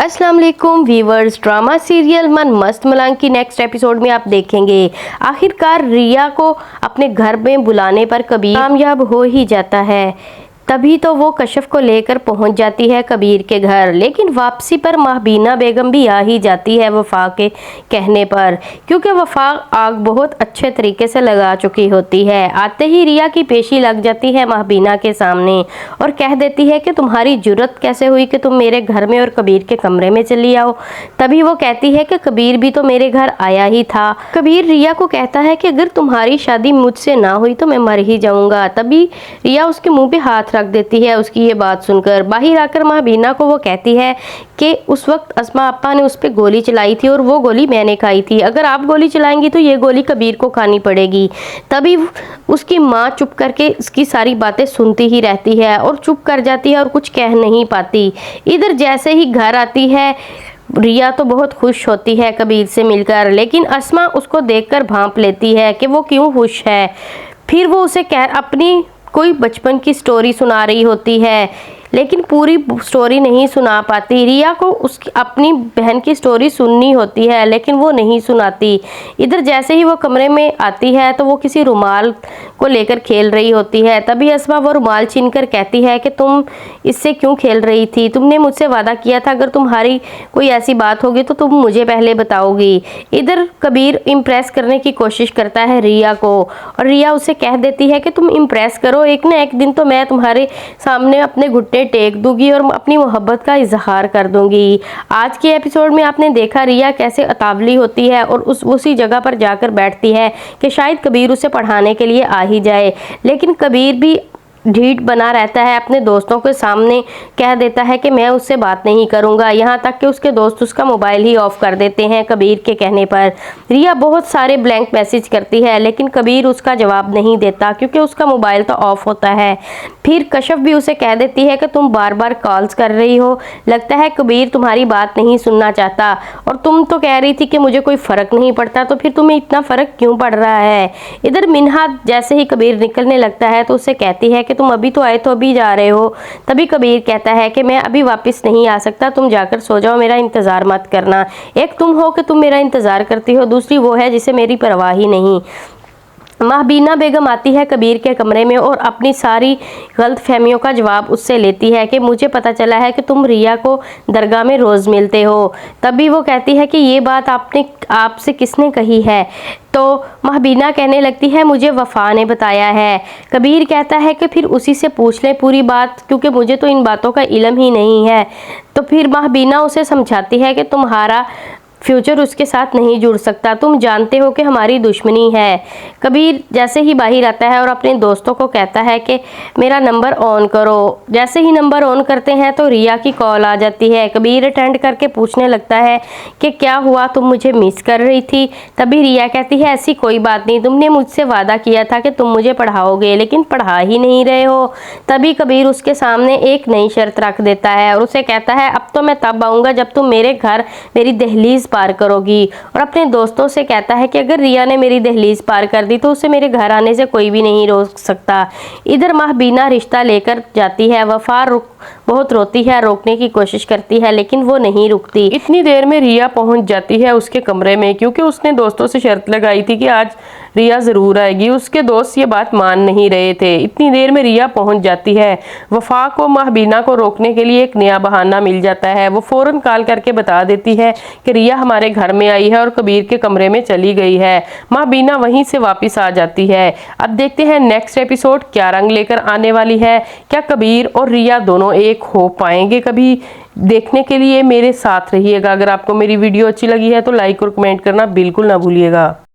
अस्सलाम वालेकुम viewers, drama serial मन मस्त मलंग की नेक्स्ट एपिसोड में आप देखेंगे आखिरकार रिया को अपने घर में बुलाने पर कबीर कामयाब हो ही जाता है। तभी तो वो कशफ को लेकर पहुंच जाती है कबीर के घर, लेकिन वापसी पर महबीना बेगम भी आ ही जाती है वफा के कहने पर, क्योंकि वफा आग बहुत अच्छे तरीके से लगा चुकी होती है। आते ही रिया की पेशी लग जाती है महबीना के सामने और कह देती है कि तुम्हारी जुर्रत कैसे हुई कि तुम मेरे घर में और कबीर के कमरे में चली आओ। तभी वो कहती है कि कबीर भी तो मेरे घर आया ही था। कबीर रिया को कहता है कि अगर तुम्हारी शादी मुझसे ना हुई तो मैं मर ही जाऊंगा। तभी रिया उसके मुंह पे हाथ रख देती है उसकी ये बात सुनकर। बाहर आकर महबीना को वो कहती है कि उस वक्त अस्मा अप्पा ने उस पर गोली चलाई थी और वो गोली मैंने खाई थी। अगर आप गोली चलाएंगी तो ये गोली कबीर को खानी पड़ेगी। तभी उसकी माँ चुप करके इसकी सारी बातें सुनती ही रहती है और चुप कर जाती है और कुछ कह नहीं पाती। इधर जैसे ही घर आती है रिया तो बहुत खुश होती है कबीर से मिलकर, लेकिन अस्मा उसको देखकर भांप लेती है कि वो क्यों खुश है। फिर वो उसे अपनी कोई बचपन की स्टोरी सुना रही होती है, लेकिन पूरी स्टोरी नहीं सुना पाती। रिया को उसकी अपनी बहन की स्टोरी सुननी होती है, लेकिन वो नहीं सुनाती। इधर जैसे ही वो कमरे में आती है तो वो किसी रुमाल को लेकर खेल रही होती है। तभी अस्मा वो रुमाल छीनकर कहती है कि तुम इससे क्यों खेल रही थी? तुमने मुझसे वादा किया था अगर तुम्हारी कोई ऐसी बात होगी तो तुम मुझे पहले बताओगी। इधर कबीर इम्प्रेस करने की कोशिश करता है रिया को और रिया उसे कह देती है कि तुम इम्प्रेस करो, एक ना एक दिन तो मैं तुम्हारे सामने अपने घुटने टेक दूंगी और अपनी मोहब्बत का इजहार कर दूंगी। आज के एपिसोड में आपने देखा रिया कैसे अतावली होती है और उसी जगह पर जाकर बैठती है कि शायद कबीर उसे पढ़ाने के लिए आ ही जाए, लेकिन कबीर भी ढीठ बना रहता है। अपने दोस्तों के सामने कह देता है कि मैं उससे बात नहीं करूंगा, यहाँ तक कि उसके दोस्त उसका मोबाइल ही ऑफ कर देते हैं कबीर के कहने पर। रिया बहुत सारे ब्लैंक मैसेज करती है, लेकिन कबीर उसका जवाब नहीं देता क्योंकि उसका मोबाइल तो ऑफ होता है। फिर कशफ भी उसे कह देती है कि तुम बार बार कॉल्स कर रही हो, लगता है कबीर तुम्हारी बात नहीं सुनना चाहता और तुम तो कह रही थी कि मुझे कोई फ़र्क नहीं पड़ता, तो फिर तुम्हें इतना फ़र्क क्यों पड़ रहा है? इधर मिन्हा जैसे ही कबीर निकलने लगता है तो उसे कहती है कि तुम अभी तो आए तो अभी जा रहे हो। तभी कबीर कहता है कि मैं अभी वापस नहीं आ सकता, तुम जाकर सो जाओ, मेरा इंतज़ार मत करना। एक तुम हो कि तुम मेरा इंतज़ार करती हो, दूसरी वो है जिसे मेरी परवाह ही नहीं। महबीना बेगम आती है कबीर के कमरे में और अपनी सारी गलत फहमियों का जवाब उससे लेती है कि मुझे पता चला है कि तुम रिया को दरगाह में रोज़ मिलते हो। तभी वो कहती है कि ये बात आपसे किसने कही है? तो महबीना कहने लगती है मुझे वफा ने बताया है। कबीर कहता है कि फिर उसी से पूछ लें पूरी बात, क्योंकि मुझे तो इन बातों का इल्म ही नहीं है। तो फिर महबीना उसे समझाती है कि तुम्हारा फ्यूचर उसके साथ नहीं जुड़ सकता, तुम जानते हो कि हमारी दुश्मनी है। कबीर जैसे ही बाहर आता है और अपने दोस्तों को कहता है कि मेरा नंबर ऑन करो। जैसे ही नंबर ऑन करते हैं तो रिया की कॉल आ जाती है। कबीर अटेंड करके पूछने लगता है कि क्या हुआ, तुम मुझे मिस कर रही थी? तभी रिया कहती है ऐसी कोई बात नहीं, तुमने मुझसे वादा किया था कि तुम मुझे पढ़ाओगे, लेकिन पढ़ा ही नहीं रहे हो। तभी कबीर उसके सामने एक नई शर्त रख देता है और उसे कहता है अब तो मैं तब आऊँगा जब तुम मेरे घर मेरी दहलीज पार करोगी। और अपने दोस्तों से कहता है कि अगर रिया ने मेरी दहलीज पार कर दी तो उसे मेरे घर आने से कोई भी नहीं रोक सकता। इधर महबीना रिश्ता लेकर जाती है। वफा बहुत रोती है, रोकने की कोशिश करती है, लेकिन वो नहीं रुकती। इतनी देर में रिया पहुंच जाती है उसके कमरे में, क्योंकि उसने दोस्तों से शर्त लगाई थी कि आज रिया ज़रूर आएगी। उसके दोस्त ये बात मान नहीं रहे थे। इतनी देर में रिया पहुंच जाती है। वफा को महबीना को रोकने के लिए एक नया बहाना मिल जाता है। वो फ़ौरन कॉल करके बता देती है कि रिया हमारे घर में आई है और कबीर के कमरे में चली गई है। महबीना वहीं से वापस आ जाती है। अब देखते हैं नेक्स्ट एपिसोड क्या रंग लेकर आने वाली है। क्या कबीर और रिया दोनों एक हो पाएंगे कभी? देखने के लिए मेरे साथ रहिएगा। अगर आपको मेरी वीडियो अच्छी लगी है तो लाइक और कमेंट करना बिल्कुल ना भूलिएगा।